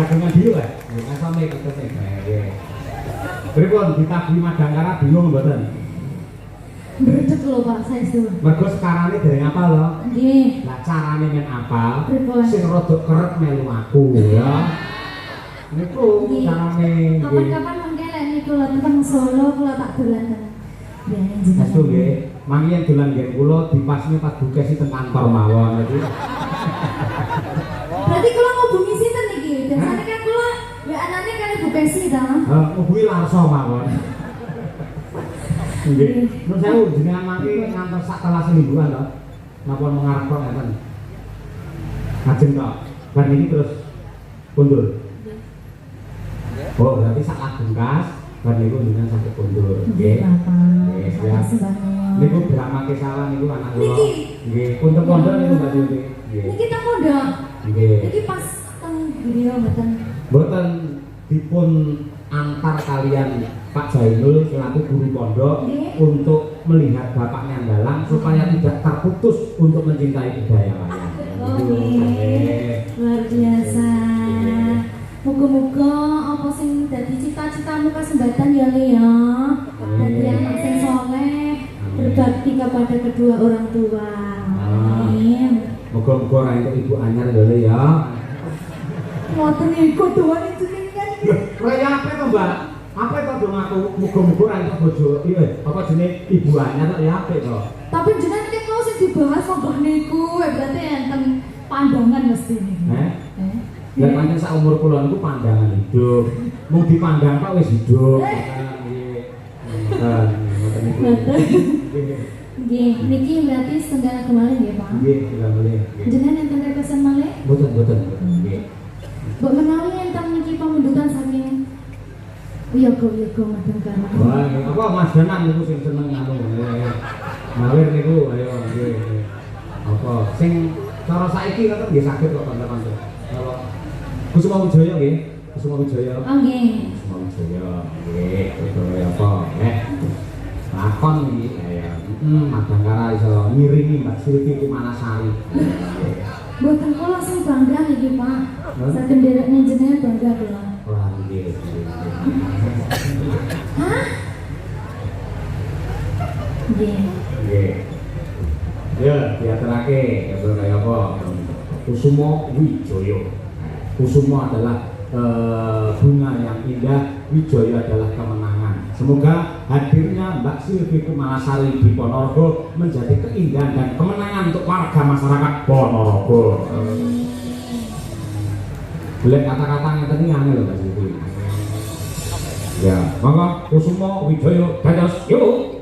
jagungan dulu ya. Asame kita sing nggih. Pripun ditabuhi Madangkara bingung mboten? Berdek lho Pak, saya itu. Mergo sekarane dereng apal lho. Nggih. Lah carane men apal, Pripun? sing rada kerep melu aku ya. Niku carane nggih. Kapan-kapan mengke lek niku lho teng Solo kula tak dolan ten. Astu nggih, mangke dolan nggih kula dipasne Pak Bukes teng kantor mawon iki. Berarti kula ngubungi sinten niki? Biasane kan kula ya anane kali Bukesi ta. Ngubungi Larso mawon. Nggih. Nun sewu jenengan mangke ngantos sak kelas mingguan to. Napa mengarep kok ngeten. Ajeng tok. Bar niki terus mundur. Oh, berarti sak lagengkas bar niku jenengan sampai mundur. Nggih. Nggih, siap. Niku Brahma Kesala niku anak kula. Nggih, punten pondok niku Mbak Dewi. Nggih. Niki ta pondok. Nggih. Niki pas teng griya mboten. Mboten dipun antar kalian Pak Jainul selaku guru pondok untuk melihat bapaknya Dalang supaya tidak terputus untuk mencintai budaya wayang. Luar biasa. Muga-muga apa sing dadi cita-citamu kasembatan ya Le ya. Dadi anak sing saleh, berbakti kepada kedua orang tua. Amin. Muga-muga ra entuk ibu anyar ya Le ya. Ngoten niku doane jenengan. Kaya apa to, Mbak? Apa to dong aku muga-muga ra entuk bojo iya apa jenenge ibu anyar kok ya apik to. Tapi jenengan iki kok sing dibahas kok niku berarti enten pandangan mesti niku. Lah pancen sak umur kula niku pandangan hidup. Mung dipandang kok wis hidup. Ngoten niku. Nggih, niki berarti setengah kemarin ya, Pak. Nggih, setengah malih. Jenengan enten requestan malih? Mboten. Nggih. Mbok menawi enten niki pamundutan saking Wiyoga Madangkara. Wah, apa Mas Danang niku sing seneng anu. Mawir niku ayo nggih. Apa sing cara saiki ngoten nggih saged kok kanca-kanca. Kalau Kusuma Wijaya nggih, Kusuma Wijaya. Oh nggih. Kusuma Wijaya nggih, itu apa? Lakon iki ya. Madangkara iso ngiringi Mbak Silvi Kumanasari. Mboten kula sing bangga niki, Pak. Saged nderekne jenengan bangga kula. Wah, nggih. Hah? Nggih. Nggih. Ya, diaturake kaya apa? Kusuma Wijaya. Kusuma adalah bunga yang indah, Wijaya adalah kemenangan. Semoga hadirnya Mbak Silvi Kumanasari di Ponorogo menjadi keindahan dan kemenangan untuk warga masyarakat Ponorogo. Boleh kata-kata yang tadi angel loh Mbak Silvi. Ya, maka Kusuma Wijaya dados yuk.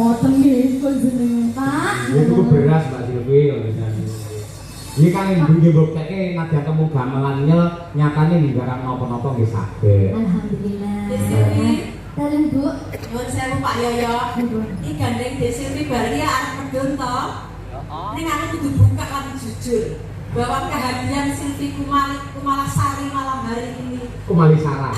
ngoten nggih kok jenengan Pak. Itu beras Mbak Silvi ini kan yang bukti nadyan temu gamelan nyatanya nggak napa-napa nggih saged. Alhamdulillah. Silvi, Dalem Bu. nyuwun sewu Pak Yoyo. Iki gandeng Dek Silvi bari arep medun to. Ning aku kudu buka lagi jujur bahwa kehadiran Silvi Kumalasari malam hari ini. Kumalisara.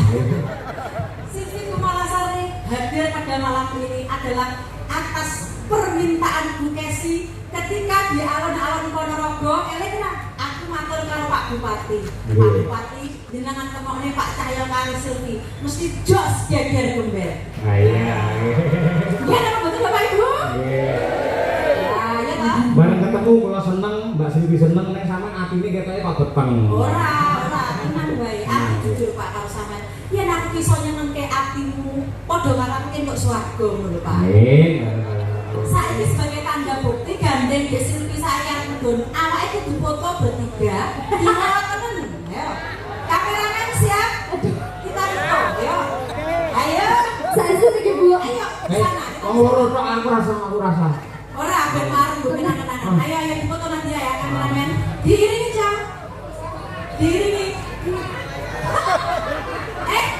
Silvi Kumalasari hadir pada malam ini adalah atas permintaan Bu Kesi ketika di alun-alun Ponorogo. Elena, aku matur karo Pak Bupati. Pak Bupati, jenengan temokne Pak Cahyo kali Silvi mesti jos geger gembel. Iya. Ya, apa betul Bapak Ibu? Iya. Nah, ya toh? Bareng ketemu kula seneng, Mbak Silvi seneng nek sampean atine ketoke kok beteng. Ora, tenang bae. Aku jujur Pak karo sampean. Yen aku iso nyenengke atimu, padha karo aku entuk swarga ngono Pak. Amin. Saiki sebagai tanda bukti gandeng Dek Silvi saya medun awake kudu foto bertiga. Gimana temen? Ayo. Kameramen siap? Kita foto, yo. Ayo. Saya iki Bu. Ayo, sana. Oh, aku rasa. Ora ben marem Bu kenang-kenangan. Ayo foto nanti ya kameramen. Diiringi jam. Diiringi.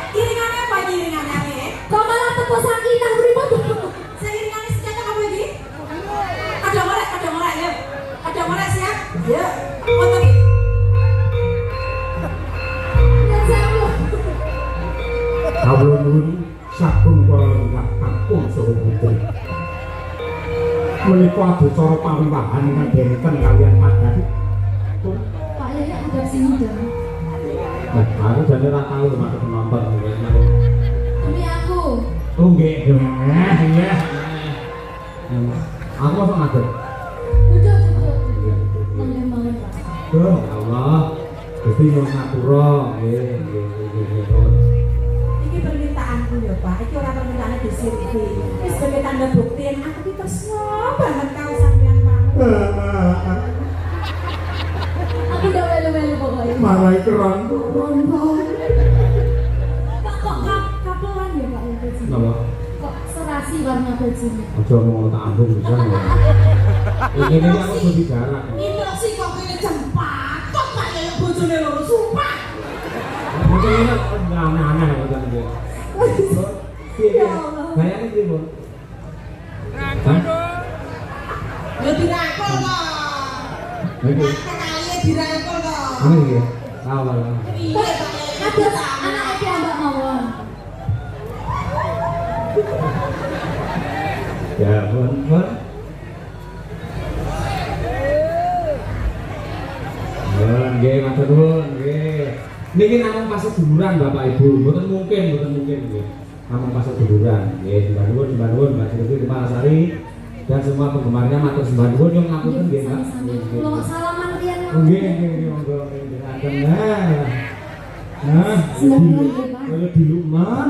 Iringannya apa iringannya? Kok malah teko sakinah pripun? Seiringannya sejajar apa ini? Ada ngorek ya. Ada ngorek siap? Ya. Foto nih. Ya sewu. Kawula nuwun sagung kula ingkang kakung saha putri. Menika adicara pawiwahan ingkang benten kaliyan Padhati. Pak Yoyo ada sini dong. Nah, aku jane ora tau mak penonton. Demi aku. Oh nggih, iya. Aku masuk ngadeg. Duduk. Mangga-mangga Pak. Duh, ya Allah. Gusti nyuwun ngapura. Nggih. Ini permintaanku ya Pak. Ini orang permintaannya di Silvi. Ini sebagai tanda bukti yang aku ini tresno banget kau sampean mau. Aku udah melu-melu pokoknya. Malah keron. Pak kok kapelan ya Pak baju? Napa? Kok serasi warna bajunya? Aja mau tak ambung bisa ya. Ini aku kudu jarak. Ini sih kok ini jempat. Kok kayak bojone loro sumpah. Mungkin ini aneh-aneh kok jane. Ya Allah. Bayangin iki, Bu. Ya dirangkul kok. Lagi. Kali dirangkul kok. Aneh iki. Tahu lah. Iya Pak. Ada anak iki Mbak mawon. Ya, pun. Nggih, matur nuwun, nggih. Niki namung pas seduluran Bapak Ibu, mboten mungkin nggih. Namung pas seduluran. Nggih, sembah nuwun Mbak Silvi Kumalasari dan semua penggemarnya matur sembah nuwun yang ngapunten nggih, Mbak. Kalau salaman riyen. Nggih, monggo ngiraken. Nah, kaya diluman.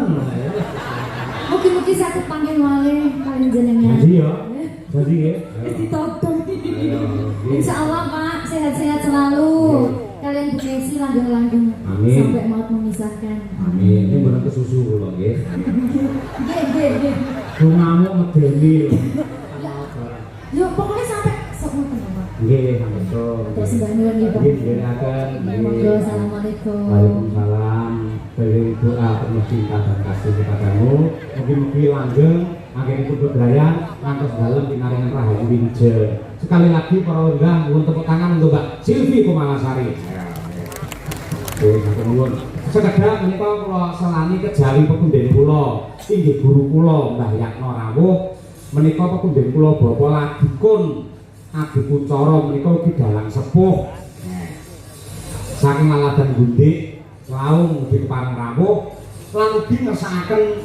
Mugi-mugi saged panggil malih kalian jenengan. Janji ya. Janji nggih. Ditodong. Insyaallah Pak, sehat-sehat selalu. Kalian Bu Kesi langgeng-langgeng Amin. sampai maut memisahkan. Amin. Ini mboten kesusu kula nggih. Nggih. Dungamu medeni lho. Yo pokoknya sampai sok ngoten Pak. Nggih, sampun. Terus sembah nuwun ya Pak. Nggih, dherekaken. Monggo assalamualaikum. Waalaikumsalam. Beri doa penuh cinta dan kasih kepadamu. Mugi-mugi langgeng, akhiripun bebrayan, ngantos dalem pinaringan rahayu winjeng. Sekali lagi para undang, nuwun tepuk tangan untuk Mbak Silvi Kumalasari. Oke, matur nuwun. Sekedhap menika kula selani kejawi pepundhen kula, inggih guru kula Mbah Yatno Rawuh. Menika pepundhen kula Bapa Ladikun Adipucara menika ugi dalang sepuh. Saking Laladan Gundik, Laung ugi Kepareng Rawuh, lan ugi ngersakaken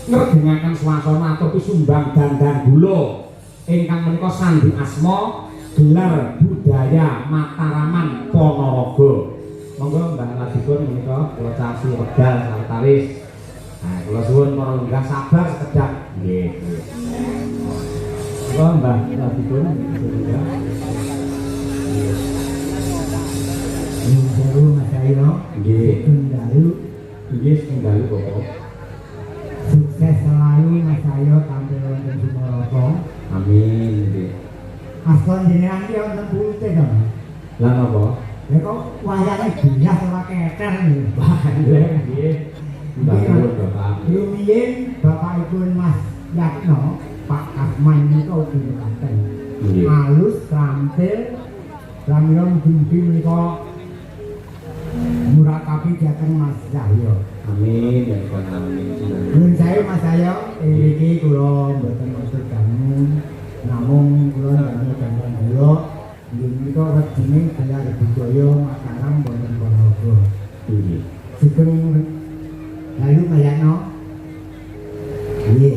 ngredengaken swasana atur pisumbang dandang gula ingkang menika sandi asma gelar budaya Mataraman Ponorogo. Monggo Mbak Ladikun menika kula caci wedal sawetawis. Nah, kula suwun para lenggah sabar sekedhap. Nggih. Monggo Mbak Ladikun. Sewu Mas Ayo. Nggih. Nggih, Bapak. Sukses selalu Mas Ayo tampil wonten Sumorojo. Bapak. Amin nggih. Asal jenengan iki wonten putih to. Lah napa? Ya kok wayane bias ora keter lho. Nggih nggih. Bangun Bapak. Rumiyin bapakipun Mas Yatno, Pak Kasman nika ugi mekaten. Nggih. Halus terampil Ramyon Bumbi menika murakabi dateng Mas Cahyo. Amin ya Tuhan amin. Nuwun sewu Mas Cahyo, iki kula mboten maksud dangu namung kula dangu kula nggih menika wedine gelar budaya Mataram wonten Ponorogo. Nggih. Sugeng lalu Mas Yatno. Nggih.